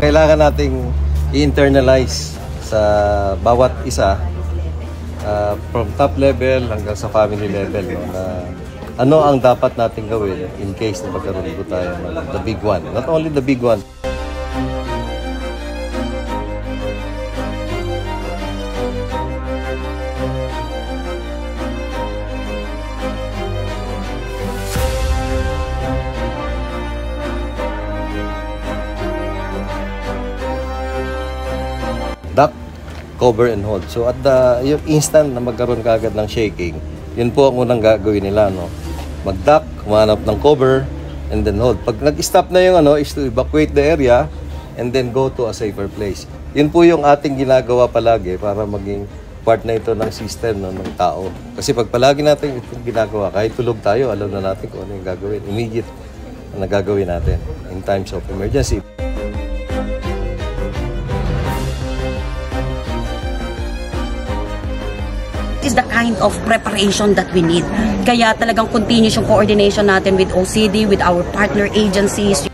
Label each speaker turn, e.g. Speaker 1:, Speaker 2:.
Speaker 1: kailangan nating i-internalize sa bawat isa, from top level hanggang sa family level, no, na ano ang dapat natin gawin in case na magkaroon po tayo ng the big one. Not only the big one. Duck, cover and hold. So at yung instant na magkaroon kaagad ng shaking, yun po ang unang gagawin nila, no? Mag-duck, humanap ng cover, and then hold. Pag nag-stop na yung is to evacuate the area and then go to a safer place. Yun po yung ating ginagawa palagi para maging part na ito ng system, no, ng tao. Kasi pag palagi natin itong ginagawa, kahit tulog tayo, alam na natin kung ano yung gagawin. Immediate na gagawin natin in times of emergency.
Speaker 2: Is the kind of preparation that we need. Kaya talagang continuous yung coordination natin with OCD, with our partner agencies.